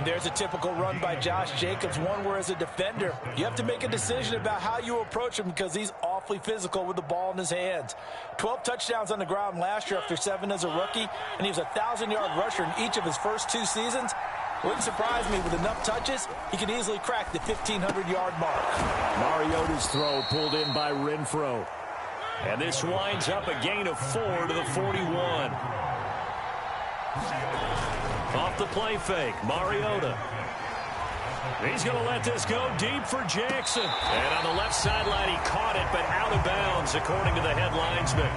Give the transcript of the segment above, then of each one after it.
And there's a typical run by Josh Jacobs, one where as a defender, you have to make a decision about how you approach him because he's awfully physical with the ball in his hands. 12 touchdowns on the ground last year after 7 as a rookie, and he was a 1,000-yard rusher in each of his first 2 seasons. Wouldn't surprise me with enough touches, he could easily crack the 1,500-yard mark. Mariota's throw pulled in by Renfro. And this winds up a gain of 4 to the 41. Off the play fake, Mariota. He's going to let this go deep for Jackson. And on the left sideline, he caught it, but out of bounds, according to the head linesman.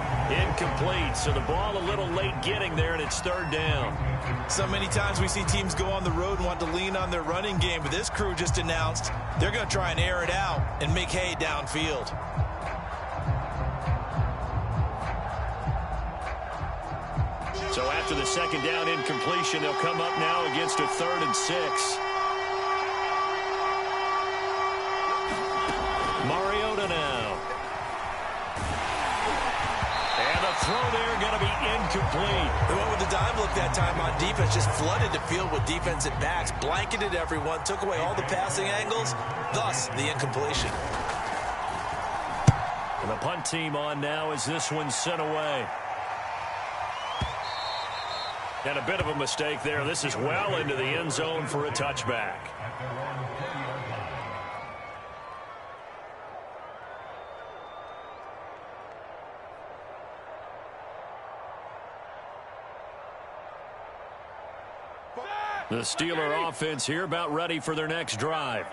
Incomplete, so the ball a little late getting there, and it's 3rd down. So many times we see teams go on the road and want to lean on their running game, but this crew just announced they're going to try and air it out and make hay downfield. So after the 2nd down incompletion, they'll come up now against a 3rd and 6. Mariota now. And the throw there going to be incomplete. They went with the dime look that time on defense, just flooded the field with defensive backs, blanketed everyone, took away all the passing angles, thus the incompletion. And the punt team on now as this one's sent away. And a bit of a mistake there. This is well into the end zone for a touchback. The Steeler offense here about ready for their next drive.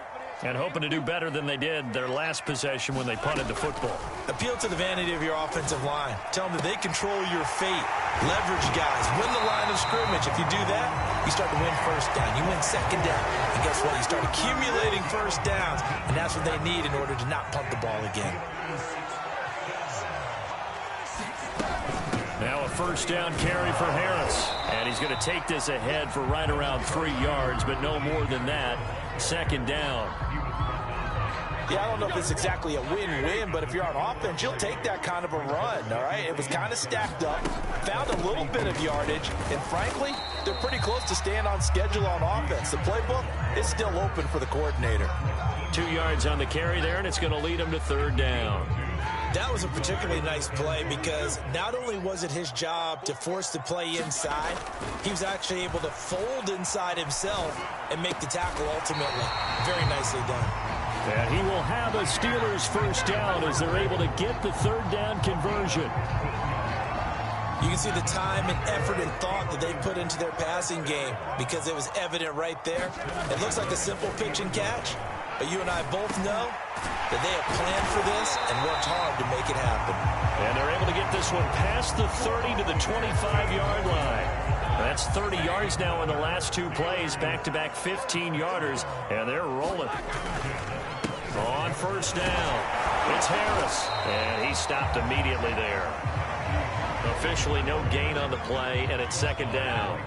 And hoping to do better than they did their last possession when they punted the football. Appeal to the vanity of your offensive line. Tell them that they control your fate. Leverage guys. Win the line of scrimmage. If you do that, you start to win 1st down. You win 2nd down. And guess what? You start accumulating 1st downs. And that's what they need in order to not punt the ball again. Now a 1st down carry for Harris. And he's going to take this ahead for right around 3 yards, but no more than that. 2nd down. Yeah, I don't know if it's exactly a win-win, but if you're on offense, you'll take that kind of a run, all right? It was kind of stacked up, found a little bit of yardage, and frankly, they're pretty close to staying on schedule on offense. The playbook is still open for the coordinator. 2 yards on the carry there, and it's going to lead him to 3rd down. That was a particularly nice play because not only was it his job to force the play inside, he was actually able to fold inside himself and make the tackle ultimately. Very nicely done. And he will have a Steelers 1st down as they're able to get the 3rd down conversion. You can see the time and effort and thought that they put into their passing game because it was evident right there. It looks like a simple pitch and catch, but you and I both know that they have planned for this and worked hard to make it happen. And they're able to get this one past the 30 to the 25-yard line. That's 30 yards now in the last 2 plays, back-to-back 15-yarders, and they're rolling. On 1st down, it's Harris, and he stopped immediately there. Officially no gain on the play, and it's 2nd down.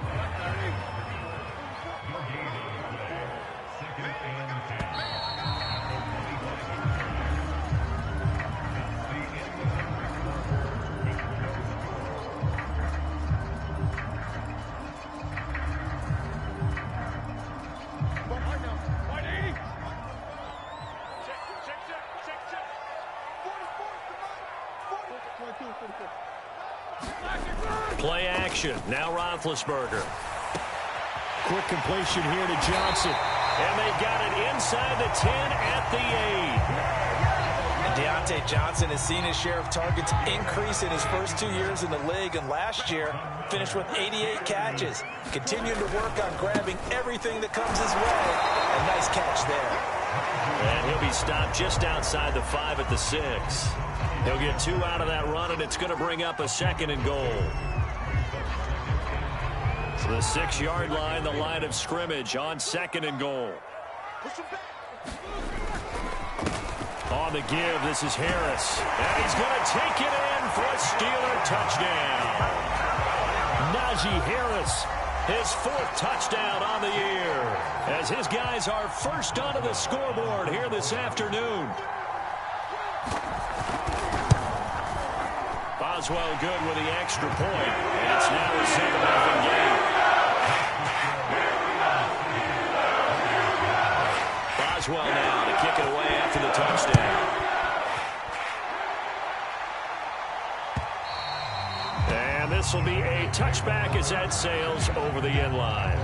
Play action. Now Roethlisberger. Quick completion here to Johnson. And they got it inside the 10 at the 8. And Deontay Johnson has seen his share of targets increase in his first 2 years in the league. And last year, finished with 88 catches. Continuing to work on grabbing everything that comes his way. A nice catch there. And he'll be stopped just outside the 5 at the 6. He'll get 2 out of that run, and it's going to bring up a 2nd and goal. So the 6-yard line, the line of scrimmage on 2nd and goal. On the give, this is Harris. And he's going to take it in for a Steeler touchdown. Najee Harris, his 4th touchdown on the year, as his guys are first onto the scoreboard here this afternoon. Boswell good with the extra point, and it's now a 7-0 game. Boswell now to kick it away after the touchdown. And this will be a touchback as that sails over the end line.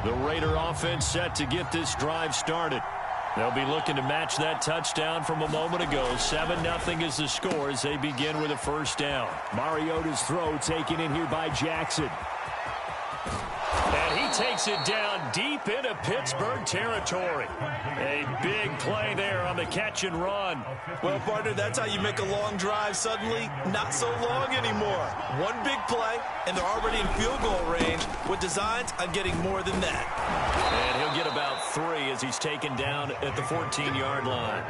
The Raider offense set to get this drive started. They'll be looking to match that touchdown from a moment ago. 7-0 is the score as they begin with a first down. Mariota's throw taken in here by Jackson. And he takes it down deep into Pittsburgh territory. A big play there on the catch and run. Well, partner, that's how you make a long drive suddenly not so long anymore. One big play, and they're already in field goal range with designs on getting more than that. And he'll get about 3 as he's taken down at the 14-yard line.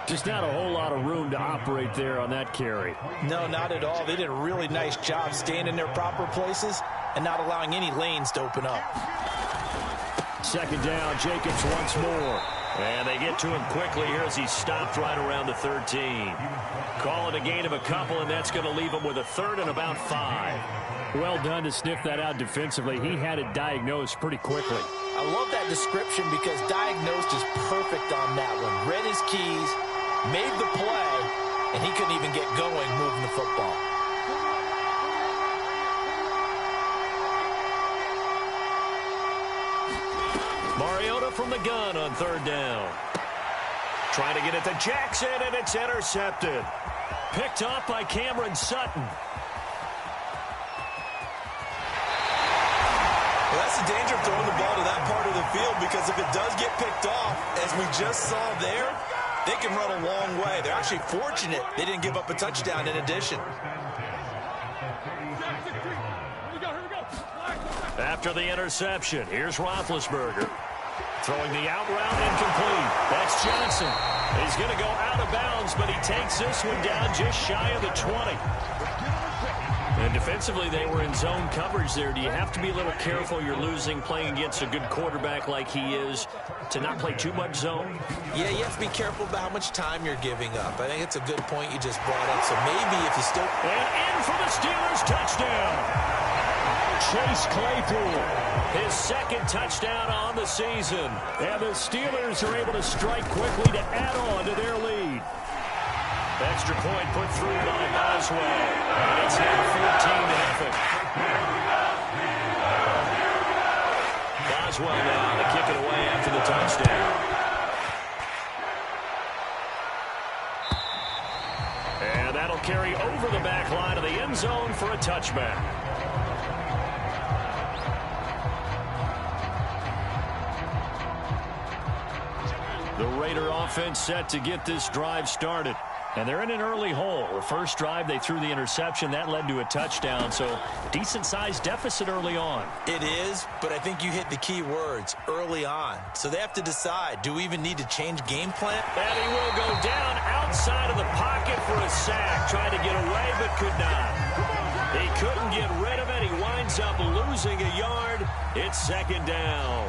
Just not a whole lot of room to operate there on that carry. No, not at all. They did a really nice job staying in their proper places and not allowing any lanes to open up. Second down, Jacobs once more. And they get to him quickly here as he's stopped right around the 13. Call it a gain of a couple, and that's going to leave him with a 3rd and about 5. Well done to sniff that out defensively. He had it diagnosed pretty quickly. I love that description because diagnosed is perfect on that one. Read his keys, made the play, and he couldn't even get going moving the football. Mariota from the gun on 3rd down. Trying to get it to Jackson, and it's intercepted. Picked off by Cameron Sutton. Well, that's the danger of throwing the ball to that part of the field, because if it does get picked off, as we just saw there, they can run a long way. They're actually fortunate they didn't give up a touchdown in addition. After the interception, here's Roethlisberger. Throwing the out route incomplete. That's Johnson. He's going to go out of bounds, but he takes this one down just shy of the 20. And defensively, they were in zone coverage there. Do you have to be a little careful? You're losing playing against a good quarterback like he is to not play too much zone? Yeah, you have to be careful about how much time you're giving up. I think it's a good point you just brought up. So maybe if you still... And in for the Steelers touchdown. Chase Claypool, his 2nd touchdown on the season. And the Steelers are able to strike quickly to add on to their lead. Extra point put through by Boswell. And it's now 14-0. Boswell now to kick it away after the touchdown. And that'll carry over the back line of the end zone for a touchback. The Raider offense set to get this drive started. And they're in an early hole. The first drive, they threw the interception. That led to a touchdown, so decent-sized deficit early on. It is, but I think you hit the key words, early on. So they have to decide, do we even need to change game plan? And he will go down outside of the pocket for a sack. Tried to get away, but could not. He couldn't get rid of it. He winds up losing a yard. It's 2nd down.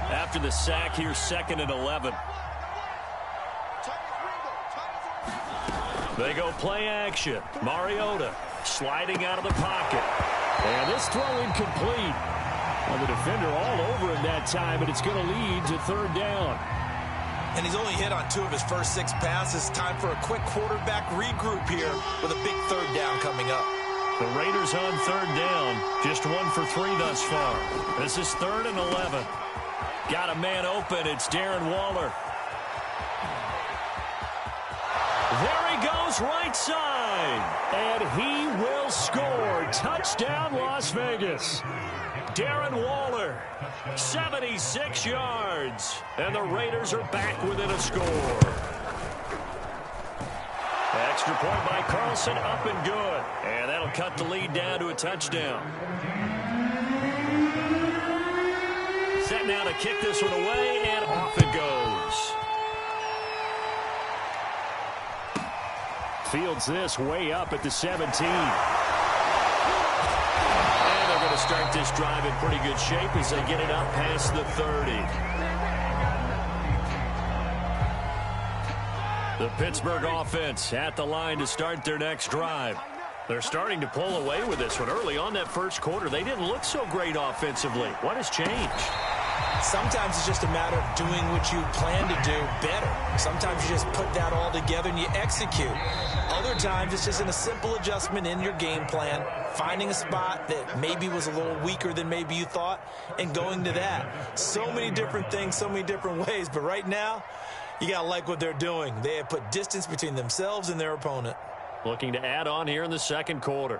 After the sack, here's 2nd and 11. They go play action. Mariota sliding out of the pocket. And this throw incomplete. Well, the defender all over him that time, and it's going to lead to 3rd down. And he's only hit on 2 of his first 6 passes. Time for a quick quarterback regroup here with a big 3rd down coming up. The Raiders on 3rd down. Just 1 for 3 thus far. This is 3rd and 11. Got a man open. It's Darren Waller. There he goes right side. And he will score. Touchdown, Las Vegas. Darren Waller, 76 yards. And the Raiders are back within a score. Extra point by Carlson, up and good. And that'll cut the lead down to a touchdown. Set now to kick this one away, and off it goes. Fields this way up at the 17. And they're going to start this drive in pretty good shape as they get it up past the 30. The Pittsburgh offense at the line to start their next drive. They're starting to pull away with this one. Early on that first quarter, they didn't look so great offensively. What has changed? Sometimes it's just a matter of doing what you plan to do better. Sometimes you just put that all together and you execute. Other times it's just in a simple adjustment in your game plan, finding a spot that maybe was a little weaker than maybe you thought, and going to that. So many different things, so many different ways. But right now, you got to like what they're doing. They have put distance between themselves and their opponent. Looking to add on here in the second quarter.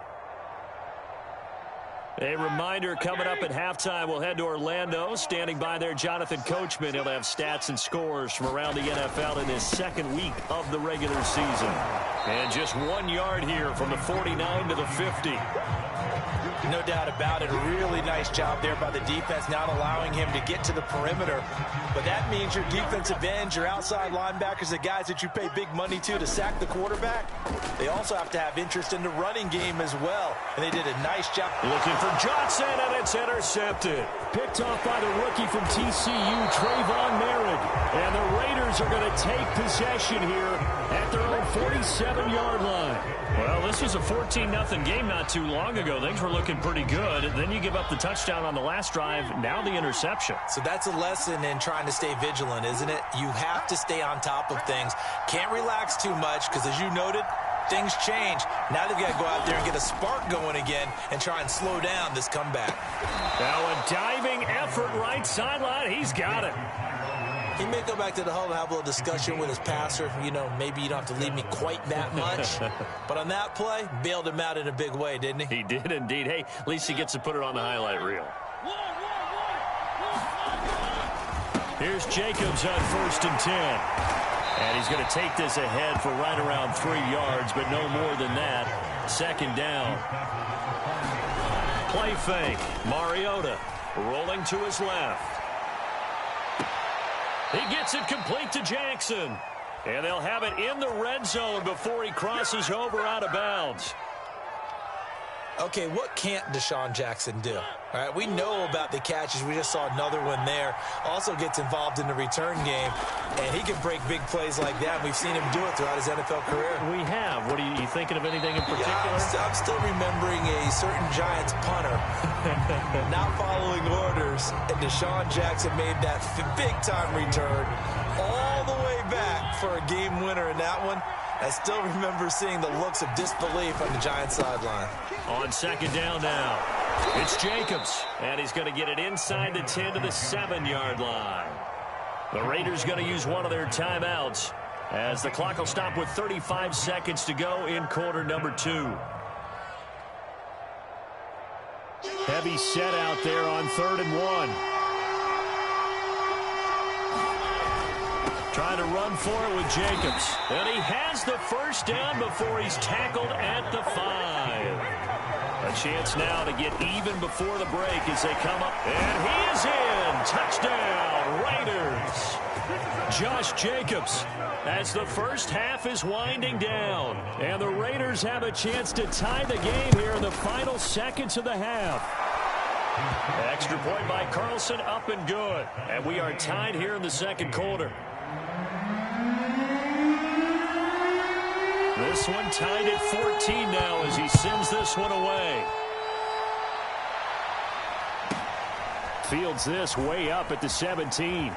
A reminder, coming up at halftime, we'll head to Orlando. Standing by there, Jonathan Coachman. He'll have stats and scores from around the NFL in his second week of the regular season. And just 1 yard here from the 49 to the 50. No doubt about it. A really nice job there by the defense, not allowing him to get to the perimeter. But that means your defensive ends, your outside linebackers, the guys that you pay big money to sack the quarterback, they also have to have interest in the running game as well. And they did a nice job. Looking for Johnson, and it's intercepted. Picked off by the rookie from TCU, Trayvon Merritt. And the Raiders are going to take possession here at their own 47-yard line. Well, this was a 14-0 game not too long ago. Things were looking pretty good. And then you give up the touchdown on the last drive. Now the interception. So that's a lesson in trying to stay vigilant, isn't it? You have to stay on top of things. Can't relax too much because, as you noted, things change. Now they've got to go out there and get a spark going again and try and slow down this comeback. Now a diving effort right sideline. He's got it. He may go back to the huddle and have a little discussion with his passer. You know, maybe you don't have to leave me quite that much. But on that play, bailed him out in a big way, didn't he? He did indeed. Hey, at least he gets to put it on the highlight reel. Here's Jacobs on 1st and 10. And he's going to take this ahead for right around 3 yards, but no more than that. 2nd down. Play fake. Mariota rolling to his left. He gets it complete to Jackson. And they'll have it in the red zone before he crosses over out of bounds. Okay, what can't Deshaun Jackson do? All right, we know about the catches. We just saw another one there. Also gets involved in the return game, and he can break big plays like that. We've seen him do it throughout his NFL career. We have. What are you thinking of anything in particular? Yeah, I'm still remembering a certain Giants punter not following orders, and Deshaun Jackson made that big-time return all the way back for a game winner in that one. I still remember seeing the looks of disbelief on the Giants sideline. On 2nd down now, it's Jacobs, and he's going to get it inside the 10 to the 7-yard line. The Raiders going to use one of their timeouts as the clock will stop with 35 seconds to go in quarter number 2. Heavy set out there on 3rd and 1. Trying to run for it with Jacobs. And he has the first down before he's tackled at the 5. A chance now to get even before the break as they come up. And he is in. Touchdown, Raiders. Josh Jacobs as the first half is winding down. And the Raiders have a chance to tie the game here in the final seconds of the half. Extra point by Carlson, up and good. And we are tied here in the second quarter. This one tied at 14 now as he sends this one away. Fields this way up at the 17. And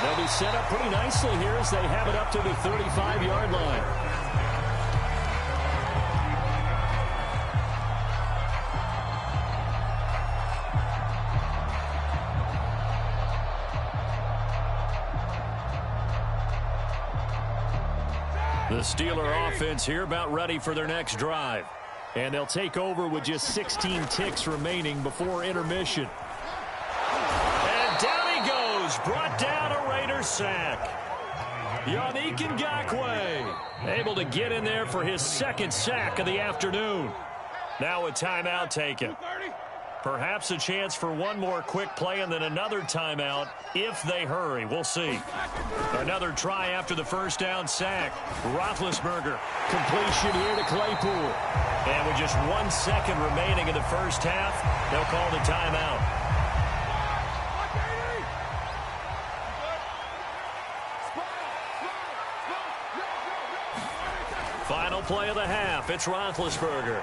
they'll be set up pretty nicely here as they have it up to the 35-yard line. The Steeler offense here about ready for their next drive. And they'll take over with just 16 ticks remaining before intermission. And down he goes. Brought down a Raider sack. Yannick Ngakoue able to get in there for his 2nd sack of the afternoon. Now a timeout taken. Perhaps a chance for one more quick play and then another timeout if they hurry. We'll see. Another try after the first down sack. Roethlisberger. Completion here to Claypool. And with just 1 second remaining in the first half, they'll call the timeout. Final play of the half. It's Roethlisberger.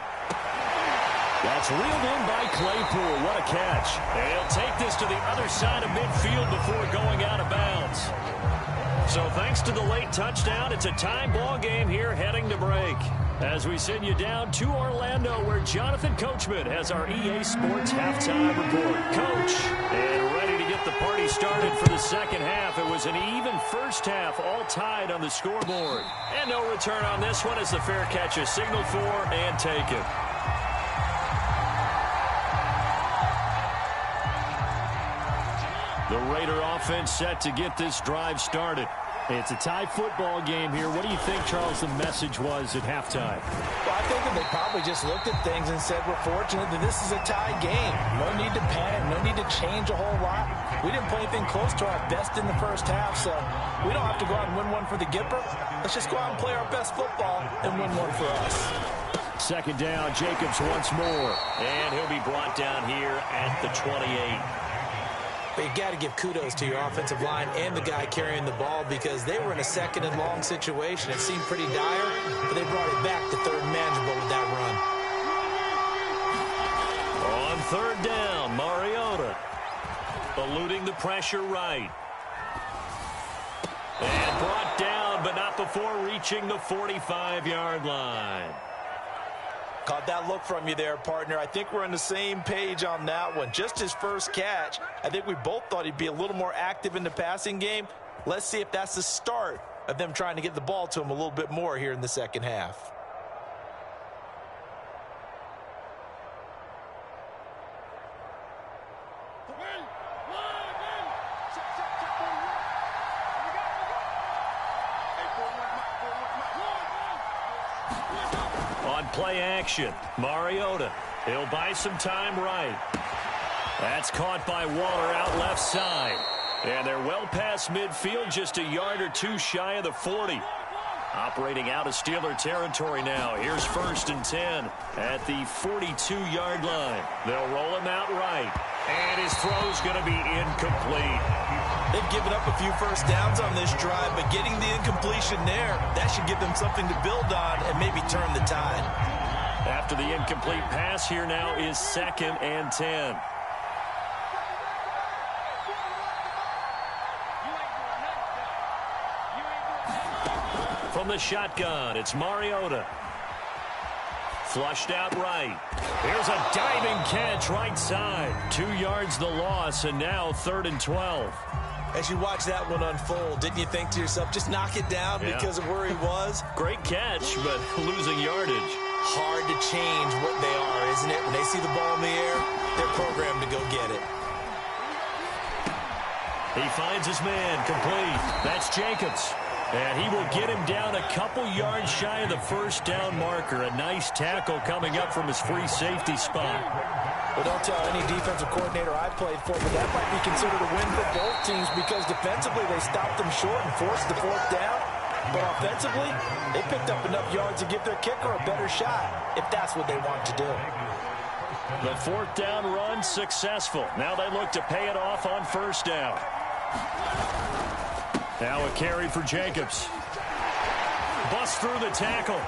That's reeled in by Claypool. What a catch. And he'll take this to the other side of midfield before going out of bounds. So thanks to the late touchdown, it's a tie ball game here heading to break. As we send you down to Orlando, where Jonathan Coachman has our EA Sports halftime report. Coach, and ready to get the party started for the second half. It was an even first half, all tied on the scoreboard. And no return on this one as the fair catch is signaled for and taken. The Raider offense set to get this drive started. It's a tie football game here. What do you think, Charles, the message was at halftime? Well, I think that they probably just looked at things and said, we're fortunate that this is a tie game. No need to panic. No need to change a whole lot. We didn't play anything close to our best in the first half, so we don't have to go out and win one for the Gipper. Let's just go out and play our best football and win one for us. Second down, Jacobs once more. And he'll be brought down here at the 28. But you got to give kudos to your offensive line and the guy carrying the ball because they were in a second and long situation. It seemed pretty dire, but they brought it back to third and manageable with that run. On third down, Mariota eluding the pressure right. And brought down, but not before reaching the 45-yard line. Caught that look from you there, partner. I think we're on the same page on that one. Just his first catch, I think we both thought he'd be a little more active in the passing game. Let's see if that's the start of them trying to get the ball to him a little bit more here in the second half. Play action. Mariota. He'll buy some time right. That's caught by Waller out left side. And they're well past midfield, just a yard or two shy of the 40. Operating out of Steeler territory now. Here's first and 10 at the 42-yard line. They'll roll him out right. And his throw's going to be incomplete. They've given up a few first downs on this drive, but getting the incompletion there, that should give them something to build on and maybe turn the tide. After the incomplete pass, here now is second and 10. From the shotgun, it's Mariota. Flushed out right. Here's a diving catch right side. 2 yards the loss, and now third and 12. As you watch that one unfold, didn't you think to yourself, just knock it down because of where he was? Great catch, but losing yardage. Hard to change what they are, isn't it? When they see the ball in the air, they're programmed to go get it. He finds his man complete. That's Jacobs. And he will get him down a couple yards shy of the first down marker. A nice tackle coming up from his free safety spot. Well, don't tell any defensive coordinator I played for, but that might be considered a win for both teams because defensively they stopped them short and forced the fourth down. But offensively, they picked up enough yards to give their kicker a better shot if that's what they want to do. The fourth down run successful. Now they look to pay it off on first down. Now a carry for Jacobs. Bust through the tackle.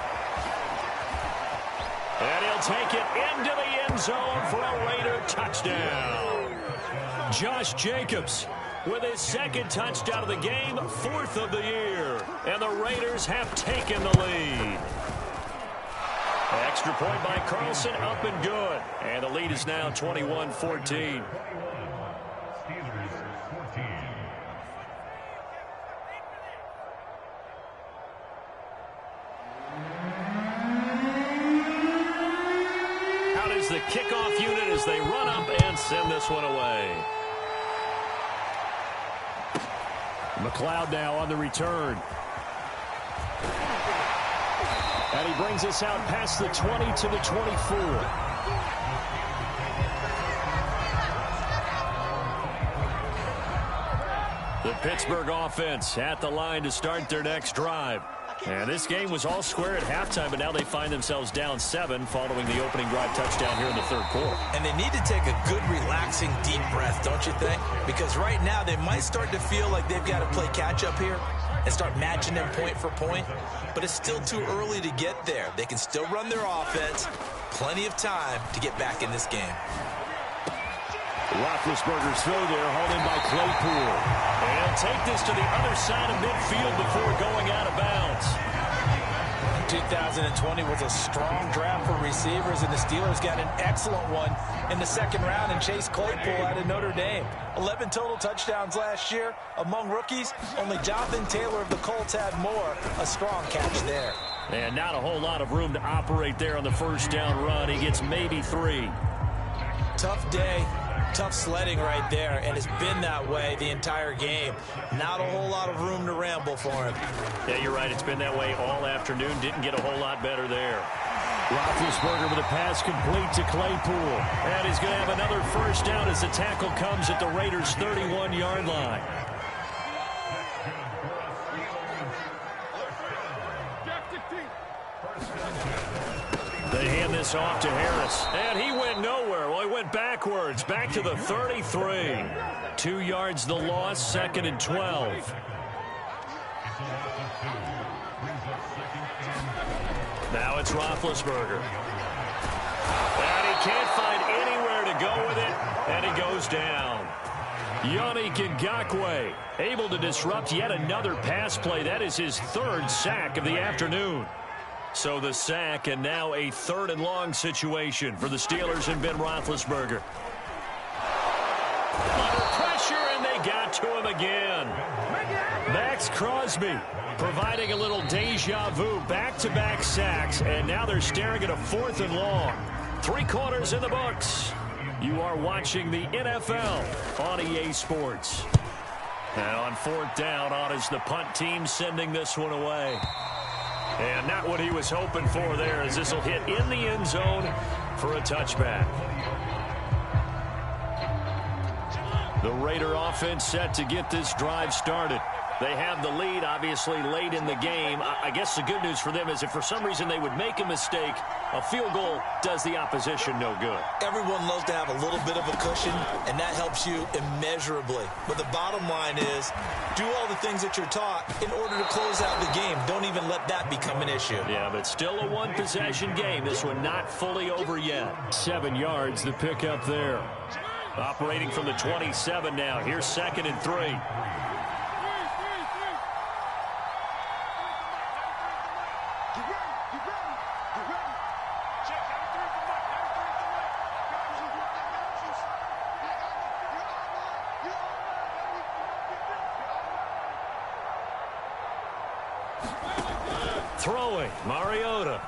And he'll take it into the end zone for a Raider touchdown. Josh Jacobs with his second touchdown of the game, fourth of the year. And the Raiders have taken the lead. Extra point by Carlson, up and good. And the lead is now 21-14. The kickoff unit as they run up and send this one away. McLeod now on the return. And he brings us out past the 20 to the 24. The Pittsburgh offense at the line to start their next drive. And this game was all square at halftime, but now they find themselves down 7 following the opening drive touchdown here in the third quarter. And they need to take a good, relaxing, deep breath, don't you think? Because right now they might start to feel like they've got to play catch-up here. and start matching them point for point. But it's still too early to get there. They can still run their offense. Plenty of time to get back in this game. Roethlisberger's throw there, hauled in by Claypool. And he'll take this to the other side of midfield before going out of bounds. 2020 was a strong draft for receivers, and the Steelers got an excellent one in the second round in Chase Claypool out of Notre Dame. 11 total touchdowns last year. Among rookies, only Jonathan Taylor of the Colts had more. A strong catch there. And not a whole lot of room to operate there on the first down run. He gets maybe 3. Tough day. Tough sledding right there, and it's been that way the entire game. Not a whole lot of room to ramble for him. Yeah, you're right. It's been that way all afternoon. Didn't get a whole lot better there. Roethlisberger with a pass complete to Claypool. And he's going to have another first down as the tackle comes at the Raiders' 31-yard line. They hand this off to Harris. And he went nowhere. Well, he went backwards. Back to the 33. 2 yards the loss, 2nd and 12. Now it's Roethlisberger. And he can't find anywhere to go with it. And he goes down. Yannick Ngakoue able to disrupt yet another pass play. That is his 3rd sack of the afternoon. So the sack, and now a 3rd and long situation for the Steelers and Ben Roethlisberger. Under pressure, and they got to him again. Max Crosby providing a little deja vu, back-to-back sacks, and now they're staring at a 4th and long. 3 quarters in the books. You are watching the NFL on EA Sports. And on 4th down, on is the punt team sending this one away. And not what he was hoping for there, as this will hit in the end zone for a touchback. The Raider offense set to get this drive started. They have the lead, obviously, late in the game. I guess the good news for them is if for some reason they would make a mistake, a field goal does the opposition no good. Everyone loves to have a little bit of a cushion, and that helps you immeasurably. But the bottom line is, do all the things that you're taught in order to close out the game. Don't even let that become an issue. Yeah, but still a one-possession game. This one not fully over yet. 7 yards, the pickup there. Operating from the 27 now. Here's 2nd and 3. Throwing, Mariota.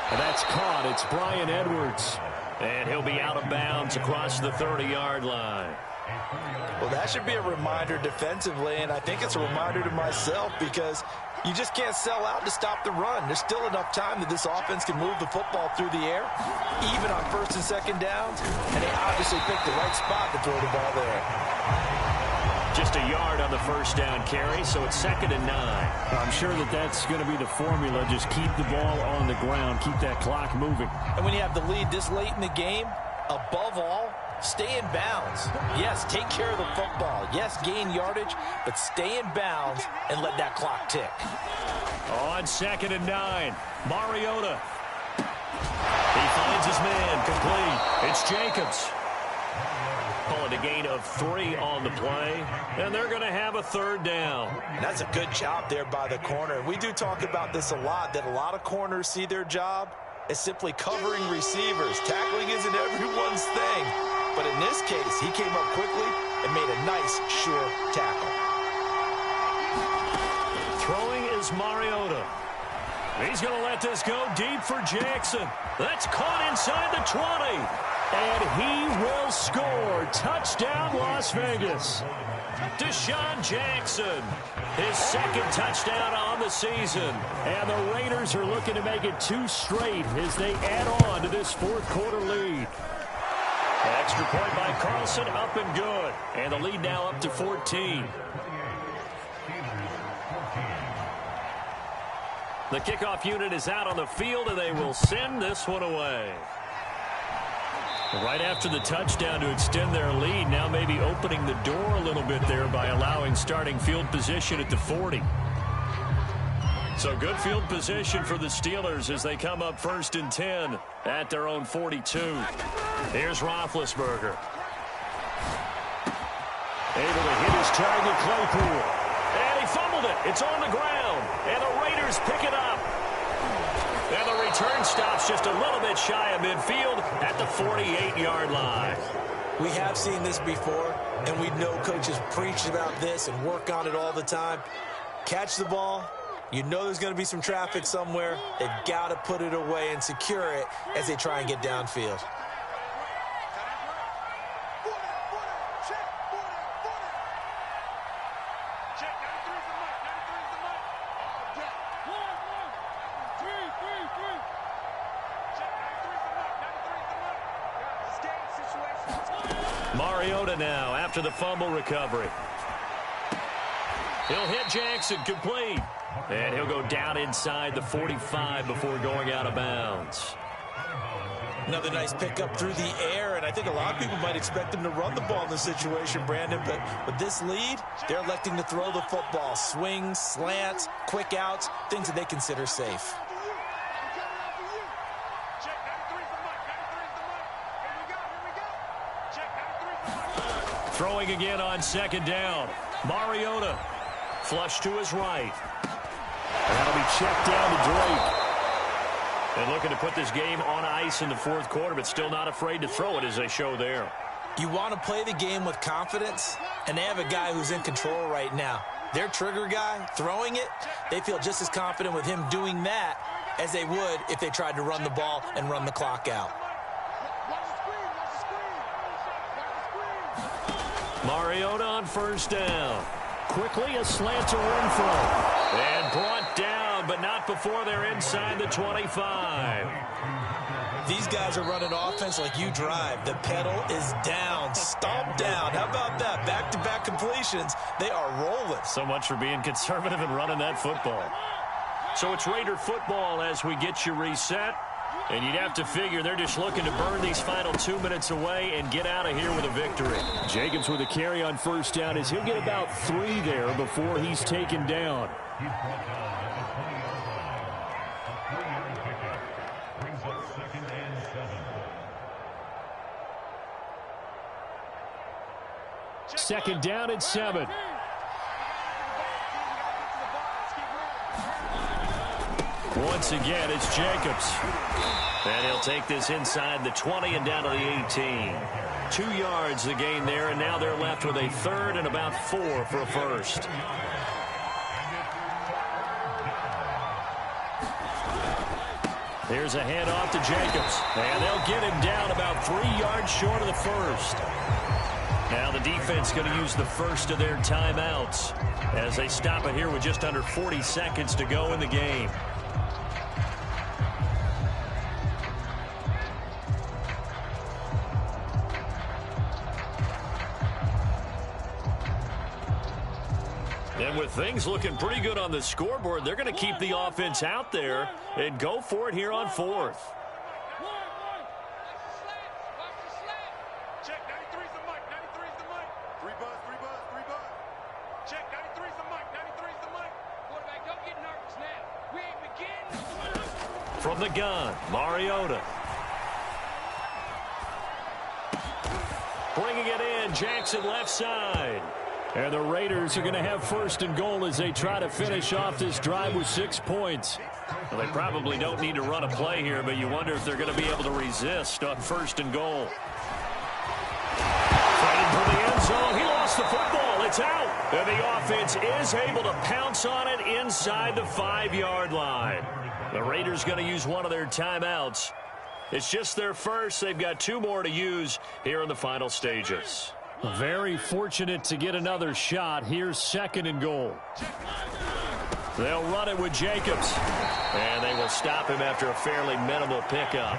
And that's caught. It's Bryan Edwards. And he'll be out of bounds across the 30-yard line. Well, that should be a reminder defensively, and I think it's a reminder to myself because you just can't sell out to stop the run. There's still enough time that this offense can move the football through the air, even on 1st and 2nd downs, and they obviously picked the right spot to throw the ball there. Just a yard on the first down carry, so it's 2nd and 9. I'm sure that that's going to be the formula. Just keep the ball on the ground. Keep that clock moving. And when you have the lead this late in the game, above all, stay in bounds. Yes, take care of the football. Yes, gain yardage, but stay in bounds and let that clock tick. On 2nd and 9, Mariota. He finds his man, complete. It's Jacobs. Call it a gain of 3 on the play, and they're going to have a 3rd down. And that's a good job there by the corner. We do talk about this a lot, that a lot of corners see their job as simply covering receivers. Tackling isn't everyone's thing, but in this case, he came up quickly and made a nice, sure tackle. Throwing is Mariota. He's going to let this go deep for Jackson. That's caught inside the 20. And he will score. Touchdown, Las Vegas. Deshaun Jackson, his 2nd touchdown on the season. And the Raiders are looking to make it 2 straight as they add on to this 4th quarter lead. Extra point by Carlson, up and good. And the lead now up to 14. The kickoff unit is out on the field, and they will send this one away. Right after the touchdown to extend their lead, now maybe opening the door a little bit there by allowing starting field position at the 40. So good field position for the Steelers as they come up 1st and 10 at their own 42. Here's Roethlisberger. Able to hit his target, Claypool. And he fumbled it. It's on the ground. And the Raiders pick it up. And the return stops just a little bit shy of midfield at the 48-yard line. We have seen this before, and we know coaches preach about this and work on it all the time. Catch the ball. You know there's going to be some traffic somewhere. They've got to put it away and secure it as they try and get downfield. Mariota now after the fumble recovery. He'll hit Jackson complete. And he'll go down inside the 45 before going out of bounds. Another nice pickup through the air, and I think a lot of people might expect them to run the ball in this situation, Brandon, but with this lead, they're electing to throw the football. Swings, slants, quick outs, things that they consider safe. Throwing again on 2nd down. Mariota. Flush to his right. And that'll be checked down to Drake. And looking to put this game on ice in the 4th quarter, but still not afraid to throw it as they show there. You want to play the game with confidence, and they have a guy who's in control right now. Their trigger guy, throwing it, they feel just as confident with him doing that as they would if they tried to run the ball and run the clock out. Mariota on 1st down. Quickly a slant to Renfro. And brought down, but not before they're inside the 25. These guys are running offense like you drive. The pedal is down, stomp down. How about that? Back-to-back completions. They are rolling. So much for being conservative and running that football. So it's Raider football as we get you reset. And you'd have to figure they're just looking to burn these final 2 minutes away and get out of here with a victory. Jacobs with a carry on 1st down as he'll get about 3 there before he's taken down. Second down and 7. Once again, it's Jacobs. And he'll take this inside the 20 and down to the 18. 2 yards the gain there, and now they're left with a 3rd and about 4 for a first. Here's a handoff to Jacobs. And they'll get him down about 3 yards short of the first. Now the defense going to use the first of their timeouts as they stop it here with just under 40 seconds to go in the game. And with things looking pretty good on the scoreboard, they're going to keep the offense out there and go for it here on 4th. Check, 93's the mic, 93's the mic. 3 buzz, 3 buzz, 3 buzz. Check, 93's the mic, 93's the mic. Quarterback, don't get nervous now. We ain't beginning. From the gun, Mariota. Bringing it in, Jackson left side. And the Raiders are going to have 1st and goal as they try to finish off this drive with 6 points. Well, they probably don't need to run a play here, but you wonder if they're going to be able to resist on 1st and goal. Fighting for the end zone. He lost the football. It's out. And the offense is able to pounce on it inside the 5-yard line. The Raiders going to use one of their timeouts. It's just their first. They've got 2 more to use here in the final stages. Very fortunate to get another shot. Here's 2nd and goal. They'll run it with Jacobs. And they will stop him after a fairly minimal pickup.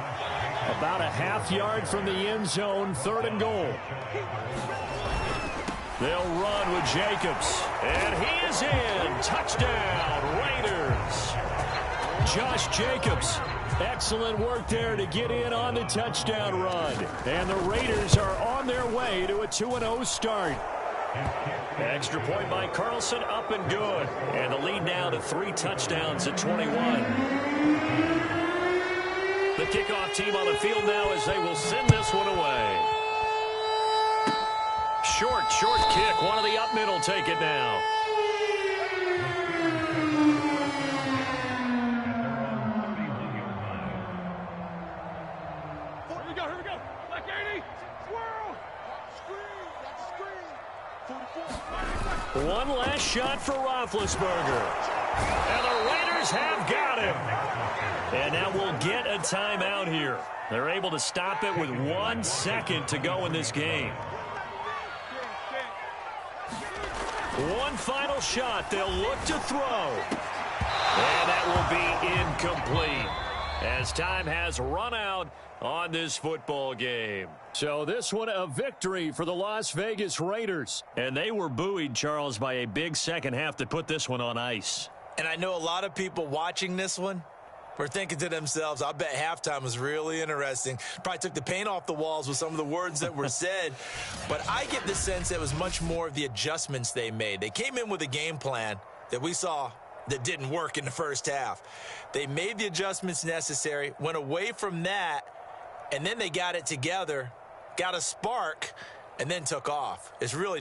About a half yard from the end zone, 3rd and goal. They'll run with Jacobs. And he is in. Touchdown, Raiders. Josh Jacobs, Excellent work there to get in on the touchdown run. And the Raiders are on their way to a 2-0 start. Extra point by Carlson, up and good. And the lead now to 3 touchdowns at 21. The kickoff team on the field now as they will send this one away. Short kick. One of the up middle take it now. Here we go. Like 80. Swirl. Screen. One last shot for Roethlisberger. And the Raiders have got him. And now we'll get a timeout here. They're able to stop it with 1 second to go in this game. One final shot. They'll look to throw. And that will be incomplete as time has run out on this football game. So this one a victory for the Las Vegas Raiders. And they were buoyed, Charles, by a big second half to put this one on ice. And I know a lot of people watching this one were thinking to themselves, I bet halftime was really interesting. Probably took the paint off the walls with some of the words that were said. But I get the sense that it was much more of the adjustments they made. They came in with a game plan that we saw that didn't work in the first half. They made the adjustments necessary, went away from that, and then they got it together, got a spark, and then took off. It's really nice.